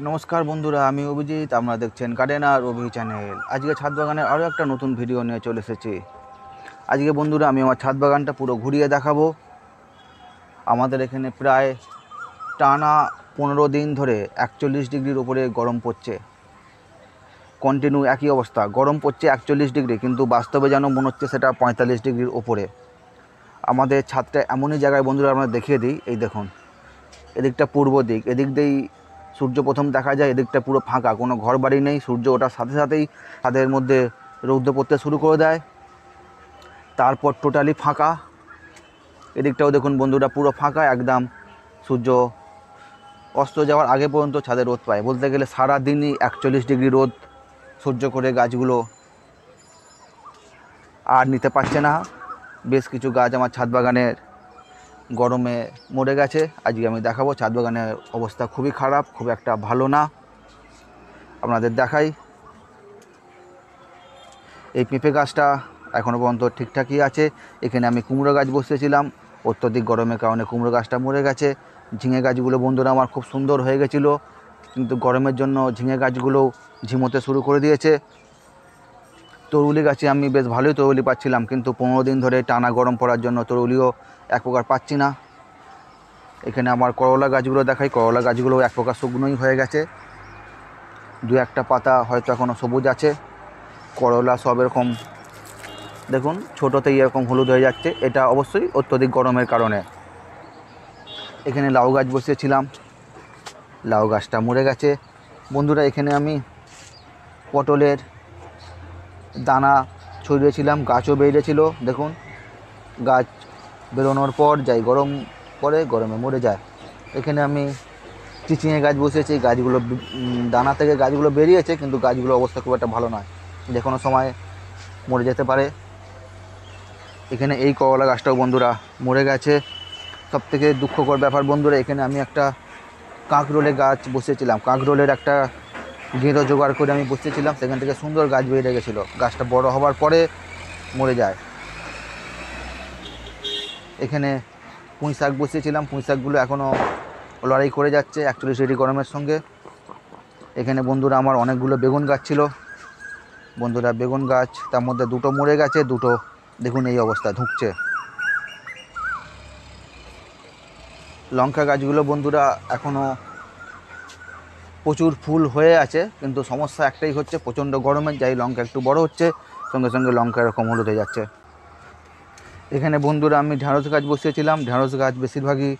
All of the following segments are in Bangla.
নমস্কার বন্ধুরা, আমি অভিজিৎ। আপনারা দেখছেন গার্ডেনার অভি চ্যানেল। আজকে ছাদ বাগানের আরও একটা নতুন ভিডিও নিয়ে চলে এসেছি। আজকে বন্ধুরা আমি আমার ছাদ বাগানটা পুরো ঘুরিয়ে দেখাবো। আমাদের এখানে প্রায় টানা 15 দিন ধরে 41 ডিগ্রির ওপরে গরম পড়ছে। কন্টিনিউ একই অবস্থা, গরম পড়ছে 41 ডিগ্রি, কিন্তু বাস্তবে যেন মনে হচ্ছে সেটা 45 ডিগ্রির ওপরে। আমাদের ছাদটা এমনই জায়গায় বন্ধুরা আমরা দেখিয়ে দিই। এই দেখুন, এদিকটা পূর্ব দিক, এদিক দিয়েই সূর্য প্রথম দেখা যায়। এদিকটা পুরো ফাঁকা, কোনো ঘর বাড়ি নেই। সূর্য ওঠার সাথে সাথেই ছাদের মধ্যে রৌদ্র পড়তে শুরু করে দেয়, তারপর টোটালি ফাঁকা। এদিকটাও দেখুন বন্ধুরা, পুরো ফাঁকা একদম। সূর্য অস্ত যাওয়ার আগে পর্যন্ত ছাদে রোদ পায়। বলতে গেলে সারাদিনই 41 ডিগ্রি রোদ সহ্য করে গাছগুলো আর নিতে পারছে না। বেশ কিছু গাছ আমার ছাদ বাগানের গরমে মরে গেছে। আজকে আমি দেখাবো ছাদ বাগানের অবস্থা খুবই খারাপ, খুব একটা ভালো না। আপনাদের দেখাই। এই পেঁপে গাছটা এখনও পর্যন্ত ঠিকঠাকই আছে। এখানে আমি কুমড়ো গাছ বসিয়েছিলাম, অত্যধিক গরমের কারণে কুমড়ো গাছটা মরে গেছে। ঝিঙে গাছগুলো বন্ধুরা আমার খুব সুন্দর হয়ে গেছিলো, কিন্তু গরমের জন্য ঝিঙে গাছগুলোও ঝিমোতে শুরু করে দিয়েছে। তরুলি গাছে আমি বেশ ভালোই তরুলি পাচ্ছিলাম, কিন্তু 15 দিন ধরে টানা গরম পড়ার জন্য তরুলিও এক প্রকার পাচ্ছি না। এখানে আমার করলা গাছগুলো দেখাই। করলা গাছগুলো এক প্রকার শুকনোই হয়ে গেছে, দু একটা পাতা হয়তো এখনও সবুজ আছে। করলা সব এরকম দেখুন ছোটোতেই এরকম হলুদ হয়ে যাচ্ছে। এটা অবশ্যই অত্যধিক গরমের কারণে। এখানে লাউ গাছ বসিয়েছিলাম, লাউ গাছটা মরে গেছে বন্ধুরা। এখানে আমি পটলের দানা ছড়িয়েছিলাম, গাছও বেরিয়েছিল। দেখুন গাছ বেরোনোর পর যাই গরম পড়ে, গরমে মরে যায়। এখানে আমি চিচিঙে গাছ বসিয়েছি, গাছগুলো দানা থেকে গাছগুলো বেরিয়েছে, কিন্তু গাছগুলোর অবস্থা খুব একটা ভালো নয়, যে কোনো সময় মরে যেতে পারে। এখানে এই করলা গাছটাও বন্ধুরা মরে গেছে। সবথেকে দুঃখকর ব্যাপার বন্ধুরা, এখানে আমি একটা কাঁকরোলের গাছ বসিয়েছিলাম। কাঁকরোলের একটা গেঁড়ো জোগাড় করে আমি বসিয়েছিলাম, সেখান থেকে সুন্দর গাছ বেরিয়ে গেছিলো। গাছটা বড় হওয়ার পরে মরে যায়। এখানে পুঁই শাক বসিয়েছিলাম, পুঁই শাকগুলো এখনও লড়াই করে যাচ্ছে 41 ডিগ্রি গরমের সঙ্গে। এখানে বন্ধুরা আমার অনেকগুলো বেগুন গাছ ছিল বন্ধুরা, বেগুন গাছ তার মধ্যে দুটো মরে গেছে, দুটো দেখুন এই অবস্থা ধুঁকছে। লঙ্কা গাছগুলো বন্ধুরা এখনও প্রচুর ফুল হয়ে আছে, কিন্তু সমস্যা একটাই হচ্ছে প্রচণ্ড গরমের যাই লঙ্কা একটু বড় হচ্ছে, সঙ্গে সঙ্গে লঙ্কা এরকম হলুদ হয়ে যাচ্ছে। এখানে বন্ধুরা আমি ঢ্যাঁড়স গাছ বসিয়েছিলাম, ঢ্যাঁড়স গাছ বেশিরভাগই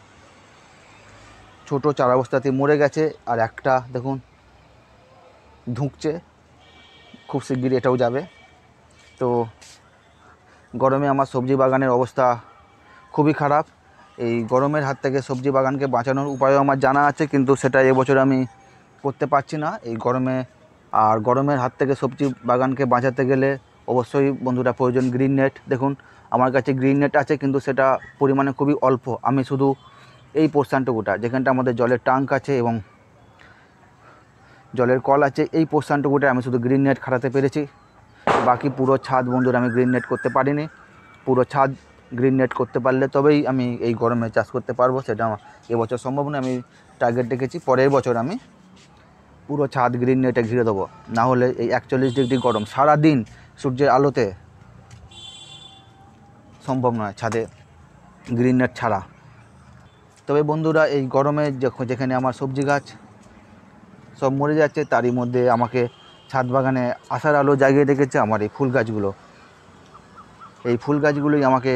ছোটো চারা অবস্থাতেই মরে গেছে। আর একটা দেখুন ধুঁকছে, খুব শিগগিরই এটাও যাবে। তো গরমে আমার সবজি বাগানের অবস্থা খুবই খারাপ। এই গরমের হাত থেকে সবজি বাগানকে বাঁচানোর উপায়ও আমার জানা আছে, কিন্তু সেটা এবছর আমি করতে পারছি না এই গরমে। আর গরমের হাত থেকে সবজি বাগানকে বাঁচাতে গেলে অবশ্যই বন্ধুরা প্রয়োজন গ্রিন নেট। দেখুন আমার কাছে গ্রিন নেট আছে, কিন্তু সেটা পরিমাণে খুবই অল্প। আমি শুধু এই পোর্শানটুকুটা, যেখানটা আমাদের জলের ট্যাঙ্ক আছে এবং জলের কল আছে, এই পোর্শানটুকুটা আমি শুধু গ্রিন নেট খাটাতে পেরেছি। বাকি পুরো ছাদ বন্ধুরা আমি গ্রিন নেট করতে পারিনি। পুরো ছাদ গ্রিন নেট করতে পারলে তবেই আমি এই গরমে চাষ করতে পারবো। সেটা আমার এবছর সম্ভব না। আমি টার্গেট রেখেছি পরের বছর আমি পুরো ছাদ গ্রিন নেটে ঘিরে দেবো। না হলে এই 41 ডিগ্রি গরম সারাদিন সূর্যের আলোতে সম্ভব নয় ছাদে গ্রিন নেট ছাড়া। তবে বন্ধুরা এই গরমে যেখানে আমার সবজি গাছ সব মরে যাচ্ছে, তারই মধ্যে আমাকে ছাদ বাগানে আশার আলো জাগিয়ে রেখেছে আমার এই ফুল গাছগুলো। এই ফুল গাছগুলোই আমাকে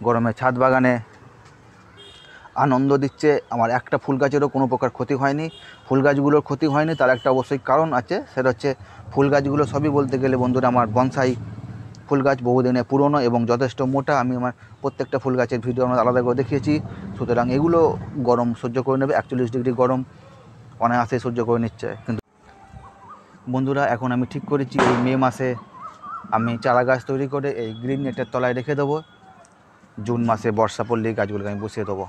গরমে ছাদ বাগানে আনন্দ দিচ্ছে। আমার একটা ফুল গাছেরও কোনো প্রকার ক্ষতি হয়নি। ফুল গাছগুলোর ক্ষতি হয়নি তার একটা অবশ্যই কারণ আছে, সেটা হচ্ছে ফুল গাছগুলো সবই বলতে গেলে বন্ধুরা আমার বনসাই ফুল গাছ, বহুদিনে পুরনো এবং যথেষ্ট মোটা। আমি আমার প্রত্যেকটা ফুল গাছের ভিডিও আমরা আলাদা করে দেখিয়েছি। সুতরাং এগুলো গরম সহ্য করে নেবে, 41 ডিগ্রি গরম অনায়াসে সহ্য করে নিচ্ছে। কিন্তু বন্ধুরা এখন আমি ঠিক করেছি এই মে মাসে আমি চারা গাছ তৈরি করে এই গ্রিন নেটের তলায় রেখে দেবো। জুন মাসে বর্ষা পড়লেই গাছগুলোকে আমি বসিয়ে দেবো।